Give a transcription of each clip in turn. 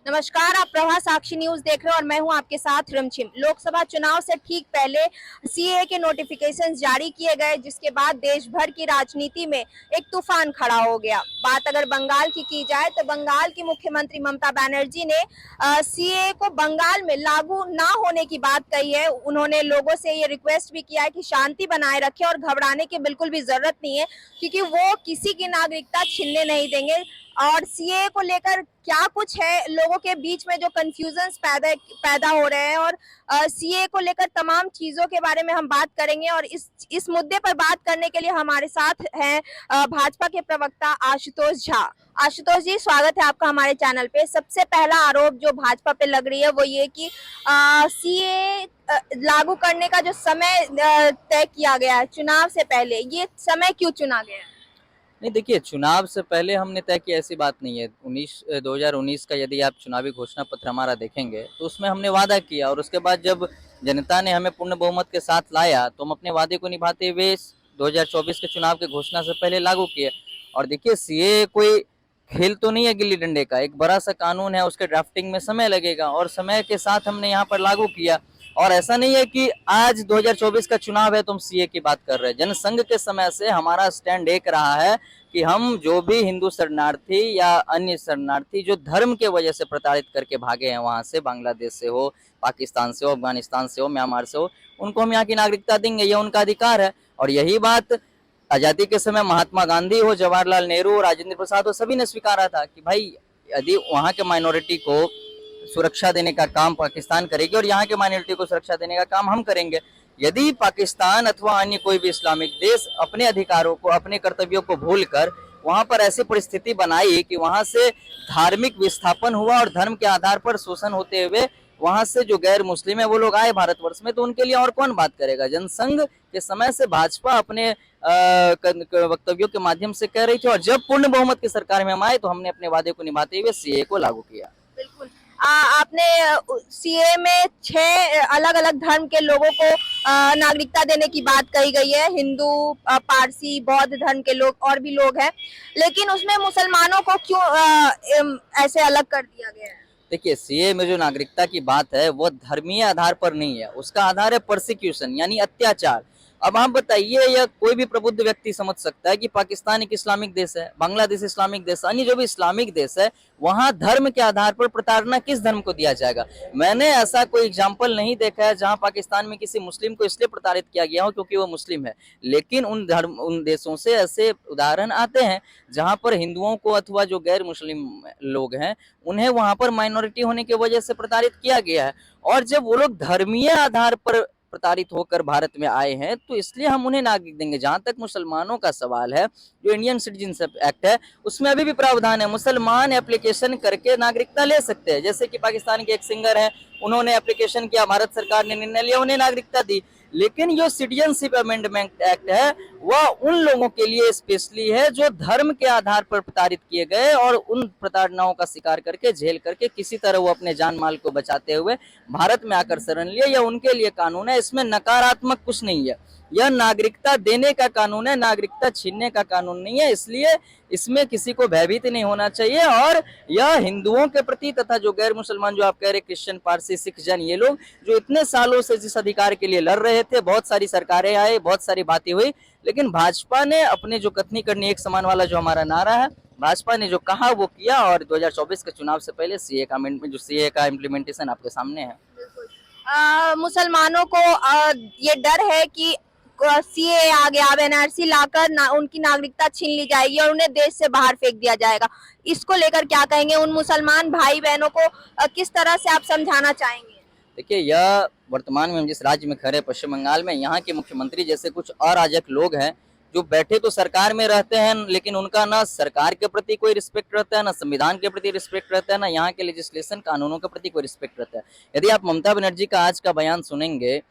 नमस्कार, आप प्रवाह साक्षी न्यूज देख रहे हो और मैं हूं आपके साथ रिमझिम। लोकसभा चुनाव से ठीक पहले सीए के नोटिफिकेशन जारी किए गए, जिसके बाद देश भर की राजनीति में एक तूफान खड़ा हो गया। बात अगर बंगाल की जाए तो बंगाल की मुख्यमंत्री ममता बनर्जी ने सीए को बंगाल में लागू ना होने की बात कही है। उन्होंने लोगों से ये रिक्वेस्ट भी किया है कि शांति बनाए रखें और घबराने की बिल्कुल भी जरूरत नहीं है, क्योंकि वो किसी की नागरिकता छीनने नहीं देंगे। और सीए को लेकर क्या कुछ है, लोगों के बीच में जो कंफ्यूजन्स पैदा हो रहे हैं, और सीए को लेकर तमाम चीजों के बारे में हम बात करेंगे। और इस मुद्दे पर बात करने के लिए हमारे साथ हैं भाजपा के प्रवक्ता आशुतोष झा। आशुतोष जी, स्वागत है आपका हमारे चैनल पे। सबसे पहला आरोप जो भाजपा पे लग रही है वो ये कि सीए लागू करने का जो समय तय किया गया है चुनाव से पहले, ये समय क्यों चुना गया है? नहीं, देखिए, चुनाव से पहले हमने तय किया ऐसी बात नहीं है। 2019 का यदि आप चुनावी घोषणा पत्र हमारा देखेंगे तो उसमें हमने वादा किया, और उसके बाद जब जनता ने हमें पूर्ण बहुमत के साथ लाया तो हम अपने वादे को निभाते हुए 2024 के चुनाव के घोषणा से पहले लागू किए। और देखिए, सीए कोई खेल तो नहीं है गिल्ली डंडे का, एक बड़ा सा कानून है, उसके ड्राफ्टिंग में समय लगेगा और समय के साथ हमने यहाँ पर लागू किया। और ऐसा नहीं है कि आज 2024 का चुनाव है तो हम सीए की बात कर रहे हैं। जनसंघ के समय से हमारा स्टैंड एक रहा है कि हम जो भी हिंदू शरणार्थी या अन्य शरणार्थी जो धर्म के वजह से प्रताड़ित करके भागे हैं, वहां से बांग्लादेश से हो, पाकिस्तान से हो, अफगानिस्तान से हो, म्यांमार से हो, उनको हम यहाँ की नागरिकता देंगे, यह उनका अधिकार है। और यही बात आजादी के समय महात्मा गांधी हो, जवाहरलाल नेहरू, राजेंद्र प्रसाद हो, सभी ने स्वीकारा था कि भाई यदि वहाँ के माइनॉरिटी को सुरक्षा देने का काम पाकिस्तान करेगी और यहाँ के माइनॉरिटी को सुरक्षा देने का काम हम करेंगे। यदि पाकिस्तान अथवा अन्य कोई भी इस्लामिक देश अपने अधिकारों को, अपने कर्तव्यों को भूलकर वहां पर ऐसी परिस्थिति बनाई कि वहां से धार्मिक विस्थापन हुआ और धर्म के आधार पर शोषण होते हुए वहां से जो गैर मुस्लिम है वो लोग आए भारतवर्ष में, तो उनके लिए और कौन बात करेगा। जनसंघ के समय से भाजपा अपने वक्तव्यों के माध्यम से कह रही थी, और जब पूर्ण बहुमत की सरकार में हम आए तो हमने अपने वादे को निभाते हुए सीए को लागू किया। बिल्कुल। आपने सीए में 6 अलग अलग धर्म के लोगों को नागरिकता देने की बात कही गई है। हिंदू, पारसी, बौद्ध धर्म के लोग और भी लोग हैं, लेकिन उसमें मुसलमानों को क्यों ऐसे अलग कर दिया गया है? देखिए, सीए में जो नागरिकता की बात है वो धर्मीय आधार पर नहीं है, उसका आधार है परसिक्यूशन, यानी अत्याचार। अब आप बताइए, यह कोई भी प्रबुद्ध व्यक्ति समझ सकता है कि पाकिस्तान एक इस्लामिक देश है, बांग्लादेश इस्लामिक देश, अन्य जो भी इस्लामिक देश है, वहां धर्म के आधार पर प्रताड़ना किस धर्म को दिया जाएगा। मैंने ऐसा कोई एग्जाम्पल नहीं देखा है जहां पाकिस्तान में किसी मुस्लिम को इसलिए प्रताड़ित किया गया हो क्योंकि वो मुस्लिम है। लेकिन उन देशों से ऐसे उदाहरण आते हैं जहां पर हिंदुओं को अथवा जो गैर मुस्लिम लोग हैं उन्हें वहां पर माइनॉरिटी होने की वजह से प्रताड़ित किया गया है। और जब वो लोग धर्मीय आधार पर प्रताड़ित होकर भारत में आए हैं तो इसलिए हम उन्हें नागरिक देंगे। जहां तक मुसलमानों का सवाल है, जो इंडियन सिटीजनशिप एक्ट है उसमें अभी भी प्रावधान है, मुसलमान एप्लीकेशन करके नागरिकता ले सकते हैं। जैसे कि पाकिस्तान के एक सिंगर हैं, उन्होंने एप्लीकेशन किया, भारत सरकार ने निर्णय लिया, उन्हें नागरिकता दी। लेकिन जो सिटीजनशिप अमेंडमेंट एक्ट है वह उन लोगों के लिए स्पेशली है जो धर्म के आधार पर प्रताड़ित किए गए और उन प्रताड़नाओं का शिकार करके, झेल करके किसी तरह वो अपने जान माल को बचाते हुए भारत में आकर शरण लिए। यह उनके लिए कानून है, इसमें नकारात्मक कुछ नहीं है। यह नागरिकता देने का कानून है, नागरिकता छीनने का कानून नहीं है। इसलिए इसमें किसी को भयभीत नहीं होना चाहिए। और यह हिंदुओं के प्रति तथा जो गैर मुसलमान, जो आप कह रहे क्रिश्चियन, पारसी, सिख जन, ये लोग जो इतने सालों से जिस अधिकार के लिए लड़ रहे थे, बहुत सारी सरकारें आई, बहुत सारी बातें हुई, लेकिन भाजपा ने अपने जो कथनी करनी एक समान वाला जो हमारा नारा है, भाजपा ने जो कहा वो किया। और 2024 के चुनाव से पहले सीए का इम्प्लीमेंटेशन आपके सामने है। मुसलमानों को ये डर है कि सीए आ गया, अब एनआरसी लाकर उनकी नागरिकता छीन ली जाएगी और उन्हें देश से बाहर फेंक दिया जाएगा। इसको लेकर क्या कहेंगे? उन मुसलमान भाई बहनों को किस तरह से आप समझाना चाहेंगे? देखिए, यह वर्तमान में हम जिस राज्य में खड़े, पश्चिम बंगाल में, यहाँ के मुख्यमंत्री जैसे कुछ अराजक लोग हैं जो बैठे तो सरकार में रहते हैं, लेकिन उनका ना सरकार के प्रति कोई रिस्पेक्ट रहता है, ना संविधान के प्रति रिस्पेक्ट रहता है, ना यहाँ के लेजिस्लेशन कानूनों के प्रति कोई रिस्पेक्ट रहता है। यदि आप ममता बनर्जी का आज का बयान सुनेंगे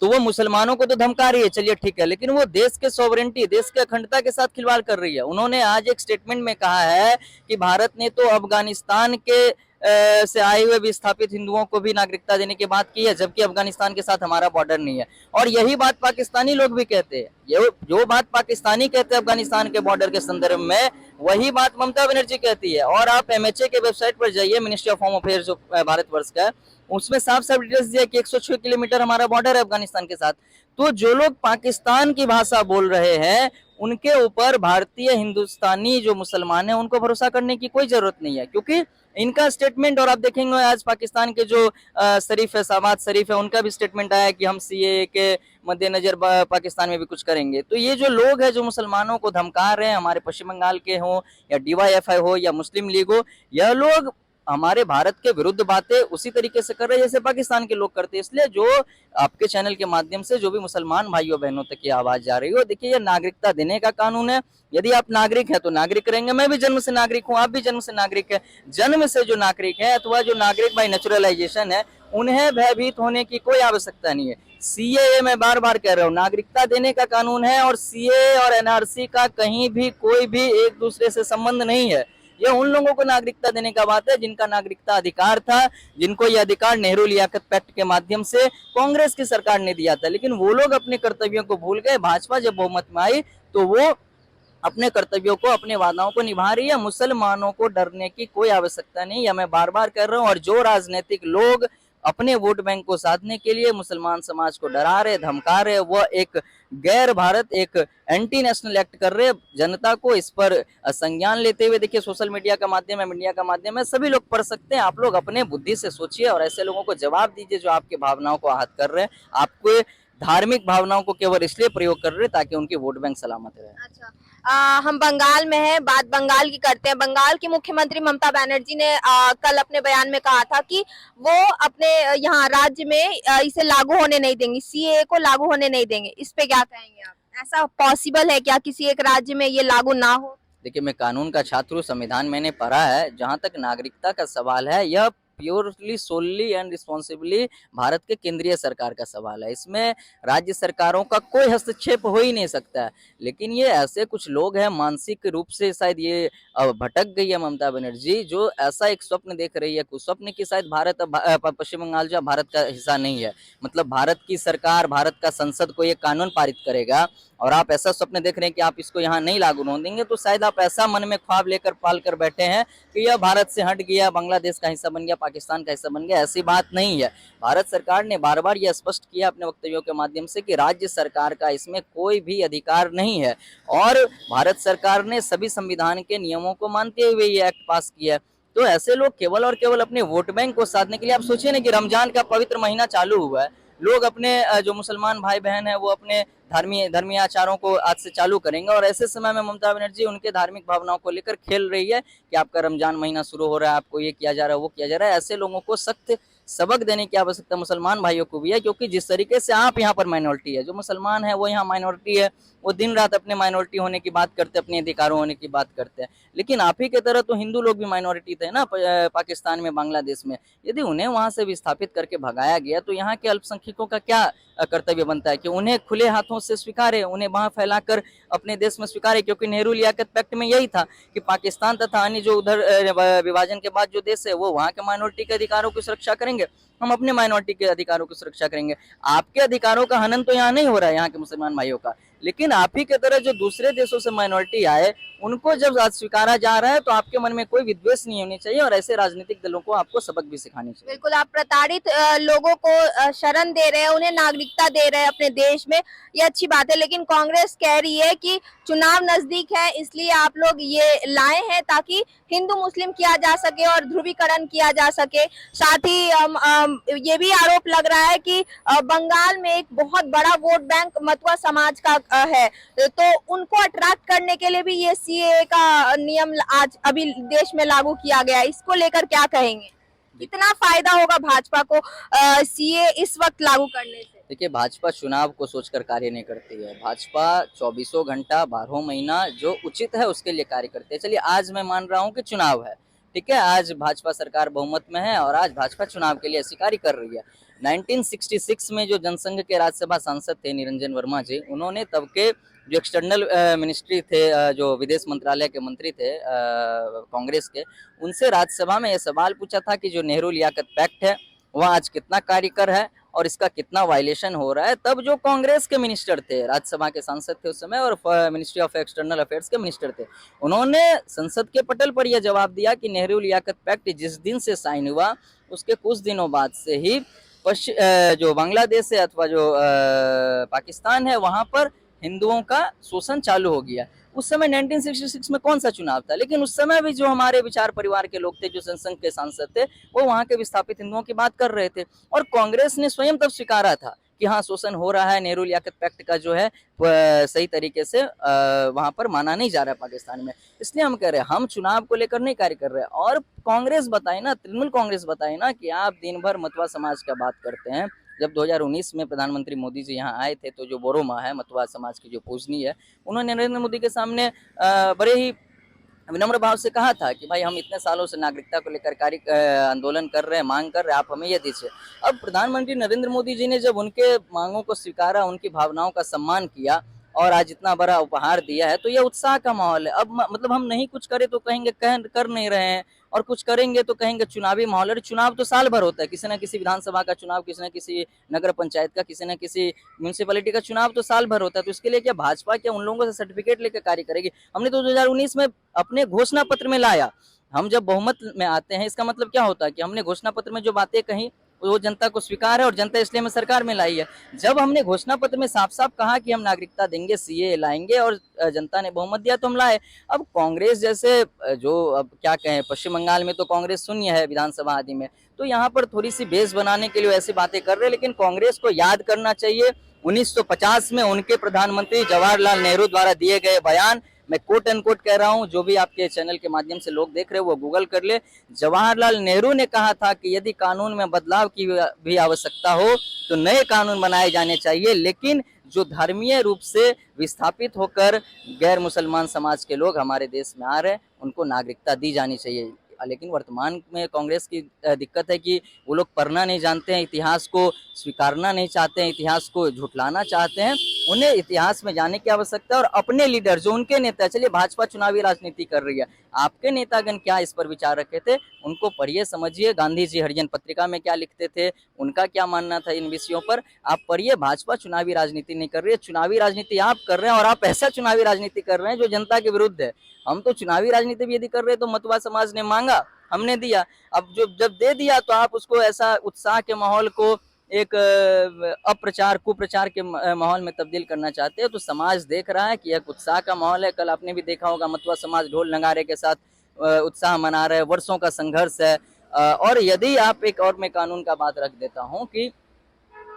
तो वो मुसलमानों को तो धमका रही है, चलिए ठीक है, लेकिन वो देश के सॉवरेंटी, देश के अखंडता के साथ खिलवाड़ कर रही है। उन्होंने आज एक स्टेटमेंट में कहा है कि भारत ने तो अफगानिस्तान के से आए हुए विस्थापित हिंदुओं को भी नागरिकता देने की बात की है, जबकि अफगानिस्तान के साथ हमारा बॉर्डर नहीं है। और यही बात पाकिस्तानी लोग भी कहते हैं, ये जो बात पाकिस्तानी कहते हैं अफगानिस्तान के बॉर्डर के संदर्भ में, वही बात ममता बनर्जी कहती है। और आप एमएचए के वेबसाइट पर जाइए, मिनिस्ट्री ऑफ होम अफेयर्स जो भारतवर्ष का है, उसमें साफ साफ डिटेल्स दिया कि 106 किलोमीटर हमारा बॉर्डर है अफगानिस्तान के साथ। तो जो लोग पाकिस्तान की भाषा बोल रहे हैं, उनके ऊपर भारतीय हिंदुस्तानी जो मुसलमान हैं उनको भरोसा करने की कोई जरूरत नहीं है, क्योंकि इनका स्टेटमेंट, और आप देखेंगे आज पाकिस्तान के जो शरीफ है, शहबाज शरीफ है, उनका भी स्टेटमेंट आया कि हम सीएए के मद्देनजर पाकिस्तान में भी कुछ करेंगे। तो ये जो लोग हैं जो मुसलमानों को धमका रहे हैं, हमारे पश्चिम बंगाल के हों या डीवाईएफआई हो या मुस्लिम लीग हो, यह लोग हमारे भारत के विरुद्ध बातें उसी तरीके से कर रहे हैं जैसे पाकिस्तान के लोग करते हैं। इसलिए जो आपके चैनल के माध्यम से जो भी मुसलमान भाइयों बहनों तक ये आवाज जा रही हो, देखिए ये नागरिकता देने का कानून है। यदि आप नागरिक हैं तो नागरिक रहेंगे। मैं भी जन्म से नागरिक हूँ, आप भी जन्म से नागरिक है। जन्म से जो नागरिक है अथवा जो नागरिक बाय नेचुरलाइजेशन है, उन्हें भयभीत होने की कोई आवश्यकता नहीं है। सीएए मैं बार बार कह रहा हूँ, नागरिकता देने का कानून है, और सीएए और एनआरसी का कहीं भी कोई भी एक दूसरे से संबंध नहीं है। ये उन लोगों को नागरिकता देने का बात है जिनका नागरिकता अधिकार था, जिनको ये अधिकार नेहरू लियाकत पैक्ट के माध्यम से कांग्रेस की सरकार ने दिया था। लेकिन वो लोग अपने कर्तव्यों को भूल गए। भाजपा जब बहुमत में आई तो वो अपने कर्तव्यों को, अपने वादाओं को निभा रही है। मुसलमानों को डरने की कोई आवश्यकता नहीं, यह मैं बार बार कर रहा हूँ। और जो राजनीतिक लोग अपने वोट बैंक को साधने के लिए मुसलमान समाज को डरा रहे, धमका रहे, वह एक गैर भारत, एक एंटी नेशनल एक्ट कर रहे। जनता को इस पर संज्ञान लेते हुए, देखिए सोशल मीडिया का माध्यम है, मीडिया का माध्यम है, सभी लोग पढ़ सकते हैं। आप लोग अपने बुद्धि से सोचिए और ऐसे लोगों को जवाब दीजिए जो आपकी भावनाओं को आहत कर रहे हैं, आपको धार्मिक भावनाओं को केवल इसलिए प्रयोग कर रहे हैं ताकि उनकी वोट बैंक सलामत रहे। अच्छा, हम बंगाल में हैं, बात बंगाल की करते हैं। बंगाल की मुख्यमंत्री ममता बनर्जी ने कल अपने बयान में कहा था कि वो अपने यहाँ राज्य में इसे लागू होने नहीं देंगी, सीएए को लागू होने नहीं देंगे। इस पे क्या कहेंगे आप? ऐसा पॉसिबल है क्या किसी एक राज्य में ये लागू ना हो? देखिए, मैं कानून का छात्र हूँ, संविधान मैंने पढ़ा है। जहां तक नागरिकता का सवाल है, यह purely solely and responsibly Bharat के केंद्रीय सरकार का सवाल है। इसमें राज्य सरकारों का कोई हस्तक्षेप हो ही नहीं सकता है। लेकिन ये ऐसे कुछ लोग हैं, मानसिक रूप से शायद ये भटक गई है ममता बनर्जी, जो ऐसा एक स्वप्न देख रही है, कुछ स्वप्न की शायद भारत पश्चिम बंगाल जो भारत का हिस्सा नहीं है, मतलब भारत की सरकार, भारत का संसद को ये कानून पारित करेगा और आप ऐसा स्वप्न देख रहे हैं कि आप इसको यहाँ नहीं लागू होने देंगे, तो शायद आप ऐसा मन में ख्वाब लेकर पाल कर बैठे हैं कि यह भारत से हट गया, बांग्लादेश का हिस्सा बन गया, पाकिस्तान का हिस्सा बन गया। ऐसी बात नहीं है। भारत सरकार ने बार बार यह स्पष्ट किया अपने वक्तव्यों के माध्यम से कि राज्य सरकार का इसमें कोई भी अधिकार नहीं है, और भारत सरकार ने सभी संविधान के नियमों को मानते हुए ये एक्ट पास किया। तो ऐसे लोग केवल और केवल अपने वोट बैंक को साधने के लिए, आप सोचिए ना कि रमजान का पवित्र महीना चालू हुआ है, लोग अपने जो मुसलमान भाई बहन है वो अपने धर्मीय आचारों को आज से चालू करेंगे, और ऐसे समय में ममता बनर्जी उनके धार्मिक भावनाओं को लेकर खेल रही है कि आपका रमजान महीना शुरू हो रहा है, आपको ये किया जा रहा है, वो किया जा रहा है। ऐसे लोगों को सख्त सबक देने की आवश्यकता मुसलमान भाइयों को भी है, क्योंकि जिस तरीके से आप यहाँ पर माइनॉरिटी है, जो मुसलमान है वो यहाँ माइनॉरिटी है, वो दिन रात अपने माइनॉरिटी होने की बात करते हैं, अपने अधिकारों होने की बात करते हैं। लेकिन आप ही के तरह तो हिंदू लोग भी माइनॉरिटी थे ना पाकिस्तान में, बांग्लादेश में। यदि उन्हें वहां से विस्थापित करके भगाया गया तो यहाँ के अल्पसंख्यकों का क्या कर्तव्य बनता है कि उन्हें खुले हाथों से स्वीकारे, उन्हें वहां फैलाकर अपने देश में स्वीकारे, क्योंकि नेहरू लियाकत पैक्ट में यही था कि पाकिस्तान तथा अन्य जो उधर विभाजन के बाद जो देश है वो वहाँ के माइनॉरिटी के अधिकारों की सुरक्षा करेंगे, हम अपने माइनॉरिटी के अधिकारों की सुरक्षा करेंगे। आपके अधिकारों का हनन तो यहाँ नहीं हो रहा है यहाँ के मुसलमान भाइयों का, लेकिन आप ही के तरह जो दूसरे देशों से माइनॉरिटी आए उनको जब स्वीकारा जा रहा है तो आपके मन में कोई विद्वेष नहीं होनी चाहिए, और ऐसे राजनीतिक दलों को आपको सबक भी सिखानी चाहिए। बिल्कुल, आप प्रताड़ित लोगों को शरण दे रहे हैं, उन्हें नागरिकता दे रहे हैं अपने देश में, ये अच्छी बात है। लेकिन कांग्रेस कह रही है कि चुनाव नजदीक है, इसलिए आप लोग ये लाए हैं ताकि हिंदू मुस्लिम किया जा सके और ध्रुवीकरण किया जा सके। साथ ही ये भी आरोप लग रहा है कि बंगाल में एक बहुत बड़ा वोट बैंक मतुआ समाज का है, तो उनको अट्रैक्ट करने के लिए भी ये सीएए का नियम आज अभी देश में लागू किया गया है। इसको लेकर क्या कहेंगे? कितना फायदा होगा भाजपा को सीए इस वक्त लागू करने से? देखिए, भाजपा चुनाव को सोचकर कार्य नहीं करती है। भाजपा 24 घंटा 12 महीना जो उचित है उसके लिए कार्य करती है। चलिए, आज मैं मान रहा हूँ कि चुनाव है, ठीक है, आज भाजपा सरकार बहुमत में है और आज भाजपा चुनाव के लिए ऐसी कार्य कर रही है। 1966 में जो जनसंघ के राज्यसभा सांसद थे निरंजन वर्मा जी, उन्होंने तब के जो एक्सटर्नल मिनिस्ट्री थे, जो विदेश मंत्रालय के मंत्री थे कांग्रेस के, उनसे राज्यसभा में यह सवाल पूछा था कि जो नेहरू लियाकत पैक्ट है वह आज कितना कार्यकर है और इसका कितना वायलेशन हो रहा है। तब जो कांग्रेस के मिनिस्टर थे, राज्यसभा के सांसद थे उस समय और मिनिस्ट्री ऑफ एक्सटर्नल अफेयर्स के मिनिस्टर थे, उन्होंने संसद के पटल पर यह जवाब दिया कि नेहरू लियाकत पैक्ट जिस दिन से साइन हुआ उसके कुछ दिनों बाद से ही जो बांग्लादेश है अथवा जो पाकिस्तान है वहां पर हिंदुओं का शोषण चालू हो गया। उस समय 1966 में कौन सा चुनाव था, लेकिन उस समय भी जो हमारे विचार परिवार के लोग थे, जो जनसंघ के सांसद थे, वो वहां के विस्थापित हिंदुओं की बात कर रहे थे और कांग्रेस ने स्वयं तब स्वीकारा था कि हाँ शोषण हो रहा है, नेहरू लियाकत पैक्ट का जो है सही तरीके से वहां पर माना नहीं जा रहा है पाकिस्तान में। इसलिए हम कह रहे हैं हम चुनाव को लेकर नहीं कार्य कर रहे हैं। और कांग्रेस बताए ना, तृणमूल कांग्रेस बताए ना कि आप दिन भर मतवा समाज का बात करते हैं। जब 2019 में प्रधानमंत्री मोदी जी यहाँ आए थे तो जो बोरो माँ है, मतवा समाज की जो पूजनीय है, उन्होंने नरेंद्र मोदी के सामने बड़े ही विनम्र भाव से कहा था कि भाई हम इतने सालों से नागरिकता को लेकर आंदोलन कर रहे हैं, मांग कर रहे हैं, आप हमें ये दीजिए। अब प्रधानमंत्री नरेंद्र मोदी जी ने जब उनके मांगों को स्वीकारा, उनकी भावनाओं का सम्मान किया और आज इतना बड़ा उपहार दिया है, तो ये उत्साह का माहौल है। अब मतलब हम नहीं कुछ करें तो कहेंगे कर नहीं रहे हैं, और कुछ करेंगे तो कहेंगे चुनावी माहौल है। चुनाव तो साल भर होता है, किसी न किसी विधानसभा का चुनाव, किसी न किसी नगर पंचायत का, किसी न किसी म्यूनिसिपैलिटी का चुनाव तो साल भर होता है। तो इसके लिए क्या भाजपा क्या उन लोगों से सर्टिफिकेट लेकर कार्य करेगी? हमने तो 2019 में अपने घोषणा पत्र में लाया। हम जब बहुमत में आते हैं इसका मतलब क्या होता है कि हमने घोषणा पत्र में जो बातें कही वो जनता को स्वीकार है और जनता इसलिए हमें सरकार में लाई है। जब हमने घोषणा पत्र में साफ साफ कहा कि हम नागरिकता देंगे, सीए लाएंगे और जनता ने बहुमत दिया तो हम लाए। अब कांग्रेस जैसे जो अब क्या कहें, पश्चिम बंगाल में तो कांग्रेस शून्य है विधानसभा आदि में, तो यहाँ पर थोड़ी सी बेस बनाने के लिए ऐसी बातें कर रहे हैं। लेकिन कांग्रेस को याद करना चाहिए 1950 में उनके प्रधानमंत्री जवाहरलाल नेहरू द्वारा दिए गए बयान, मैं कोट अनकोट कह रहा हूं, जो भी आपके चैनल के माध्यम से लोग देख रहे हो वो गूगल कर ले। जवाहरलाल नेहरू ने कहा था कि यदि कानून में बदलाव की भी आवश्यकता हो तो नए कानून बनाए जाने चाहिए, लेकिन जो धर्मीय रूप से विस्थापित होकर गैर मुसलमान समाज के लोग हमारे देश में आ रहे हैं उनको नागरिकता दी जानी चाहिए। लेकिन वर्तमान में कांग्रेस की दिक्कत है कि वो लोग पढ़ना नहीं जानते हैं, इतिहास को स्वीकारना नहीं चाहते हैं, इतिहास को झुठलाना चाहते हैं। उन्हें इतिहास में जाने की आवश्यकता है और अपने लीडर जो उनके नेता, चलिए भाजपा चुनावी राजनीति कर रही है, आपके नेतागण क्या इस पर विचार रखे थे उनको पढ़िए समझिए। गांधी जी हरिजन पत्रिका में क्या लिखते थे, उनका क्या मानना था इन विषयों पर, आप पढ़िए। भाजपा चुनावी राजनीति नहीं कर रही है, चुनावी राजनीति आप कर रहे हैं और आप ऐसा चुनावी राजनीति कर रहे हैं जो जनता के विरुद्ध है। हम तो चुनावी राजनीति भी यदि कर रहे हैं तो मतवा समाज ने मांगा, हमने दिया, अब जब दे दिया तो आप उसको ऐसा उत्साह के माहौल को एक अप्रचार कुप्रचार के माहौल में तब्दील करना चाहते हैं। तो समाज देख रहा है कि एक उत्साह का माहौल है। कल आपने भी देखा होगा मतवा समाज ढोल नगारे के साथ उत्साह मना रहे हैं, वर्षों का संघर्ष है। और यदि आप एक और मैं कानून का बात रख देता हूं कि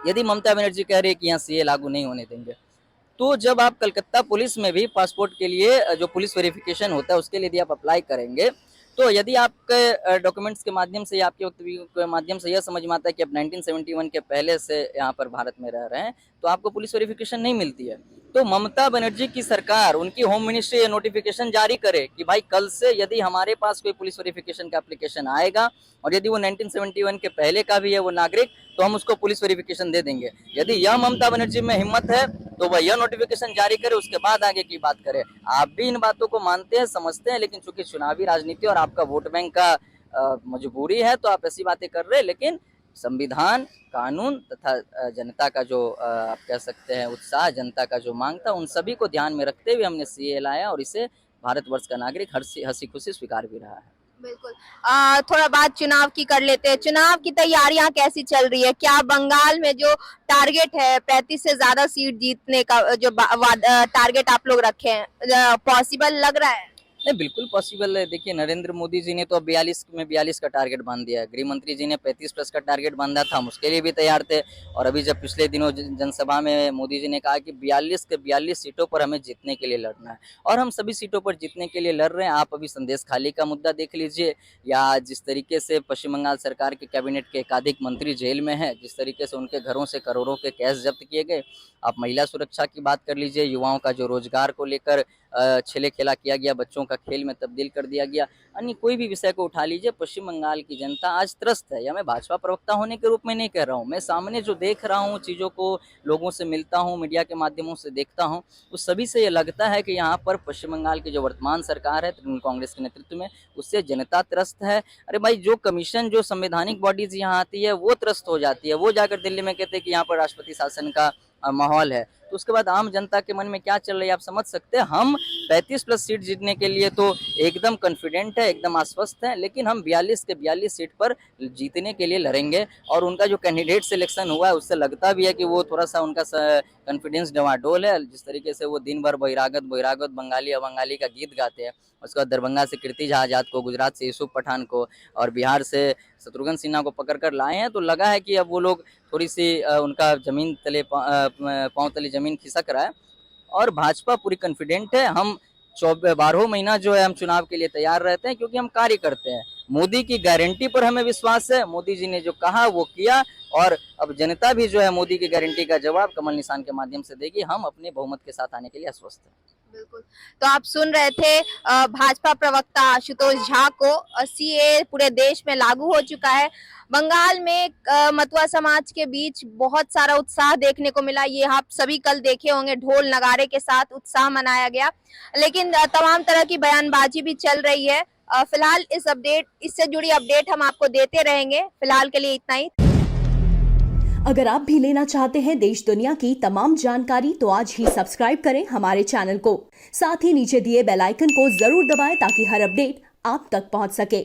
यदि ममता बनर्जी कह रही है कि यहाँ सीए लागू नहीं होने देंगे, तो जब आप कलकत्ता पुलिस में भी पासपोर्ट के लिए जो पुलिस वेरिफिकेशन होता है उसके लिए यदि आप अप्लाई करेंगे, तो यदि आपके डॉक्यूमेंट्स के माध्यम से या आपके वक्तव्य के माध्यम से यह समझ में आता है कि आप 1971 के पहले से यहाँ पर भारत में रह रहे हैं, तो आपको पुलिस वेरिफिकेशन नहीं मिलती है। तो ममता बनर्जी की सरकार, उनकी होम मिनिस्ट्री ये नोटिफिकेशन जारी करे कि भाई कल से यदि हमारे पास कोई पुलिस वेरिफिकेशन का एप्लीकेशन आएगा और यदि वो 1971 के पहले का भी है वो नागरिक, तो हम उसको पुलिस वेरिफिकेशन दे देंगे। यदि यह ममता बनर्जी में हिम्मत है तो वह यह नोटिफिकेशन जारी करे, उसके बाद आगे की बात करे। आप भी इन बातों को मानते हैं, समझते हैं, लेकिन चूंकि चुनावी राजनीति और आपका वोट बैंक का मजबूरी है तो आप ऐसी बातें कर रहे हैं। लेकिन संविधान, कानून तथा जनता का जो आप कह सकते हैं उत्साह, जनता का जो मांग था, उन सभी को ध्यान में रखते हुए हमने सीए लाया और इसे भारतवर्ष का नागरिक हंसी खुशी स्वीकार भी रहा है। बिल्कुल। थोड़ा बात चुनाव की कर लेते हैं। चुनाव की तैयारियां कैसी चल रही है? क्या बंगाल में जो टारगेट है 35 से ज्यादा सीट जीतने का जो टारगेट आप लोग रखे हैं, पॉसिबल लग रहा है? नहीं, बिल्कुल पॉसिबल है। देखिए नरेंद्र मोदी जी ने तो 42 में 42 का टारगेट बांध दिया है, गृह मंत्री जी ने 35+ का टारगेट बांधा था, हम उसके लिए भी तैयार थे। और अभी जब पिछले दिनों जनसभा में मोदी जी ने कहा कि 42 के 42 सीटों पर हमें जीतने के लिए लड़ना है और हम सभी सीटों पर जीतने के लिए लड़ रहे हैं। आप अभी संदेश खाली का मुद्दा देख लीजिए, या जिस तरीके से पश्चिम बंगाल सरकार के कैबिनेट के एकाधिक मंत्री जेल में है, जिस तरीके से उनके घरों से करोड़ों के कैश जब्त किए गए। आप महिला सुरक्षा की बात कर लीजिए, युवाओं का जो रोजगार को लेकर छेले खेला किया गया, बच्चों का खेल में तब्दील कर दिया गया। अन्य कोई भी विषय को उठा लीजिए, पश्चिम बंगाल की जनता आज त्रस्त है। या मैं भाजपा प्रवक्ता होने के रूप में नहीं कह रहा हूँ, मैं सामने जो देख रहा हूँ, चीज़ों को लोगों से मिलता हूँ, मीडिया के माध्यमों से देखता हूँ, उस सभी से ये लगता है कि यहाँ पर पश्चिम बंगाल की जो वर्तमान सरकार है तृणमूल कांग्रेस के नेतृत्व में, उससे जनता त्रस्त है। अरे भाई, जो कमीशन, जो संवैधानिक बॉडीज यहाँ आती है वो त्रस्त हो जाती है। वो जाकर दिल्ली में कहते हैं कि यहाँ पर राष्ट्रपति शासन का माहौल है, तो उसके बाद आम जनता के मन में क्या चल रही है आप समझ सकते हैं। हम 35+ सीट जीतने के लिए तो एकदम कॉन्फिडेंट है, एकदम आश्वस्त है, लेकिन हम 42 के 42 सीट पर जीतने के लिए लड़ेंगे। और उनका जो कैंडिडेट सिलेक्शन हुआ है उससे लगता भी है कि वो थोड़ा सा उनका कॉन्फिडेंस डवाडोल है। जिस तरीके से वो दिन भर बहिरागत बहिरागत बंगाली अबंगाली का गीत गाते हैं, उसके बाद दरभंगा से कीर्ति झा आजाद को, गुजरात से यूसुफ पठान को और बिहार से शत्रुघ्न सिन्हा को पकड़ कर लाए हैं, तो लगा है कि अब वो लोग थोड़ी सी उनका जमीन तले पांव तले जमीन खिसक रहा है। और भाजपा पूरी कॉन्फिडेंट है। हम 12 महीना जो है हम चुनाव के लिए तैयार रहते हैं, क्योंकि हम कार्य करते हैं। मोदी की गारंटी पर हमें विश्वास है, मोदी जी ने जो कहा वो किया, और अब जनता भी जो है मोदी की गारंटी का जवाब कमल निशान के माध्यम से देगी। हम अपने बहुमत के साथ आने के लिए आश्वस्त हैं। बिल्कुल। तो आप सुन रहे थे भाजपा प्रवक्ता आशुतोष झा को। सीए पूरे देश में लागू हो चुका है। बंगाल में मतुआ समाज के बीच बहुत सारा उत्साह देखने को मिला। ये आप सभी कल देखे होंगे, ढोल नगाड़े के साथ उत्साह मनाया गया। लेकिन तमाम तरह की बयानबाजी भी चल रही है। फिलहाल इससे जुड़ी अपडेट हम आपको देते रहेंगे। फिलहाल के लिए इतना ही। अगर आप भी लेना चाहते हैं देश दुनिया की तमाम जानकारी, तो आज ही सब्सक्राइब करें हमारे चैनल को। साथ ही नीचे दिए बेल आइकन को जरूर दबाएं ताकि हर अपडेट आप तक पहुंच सके।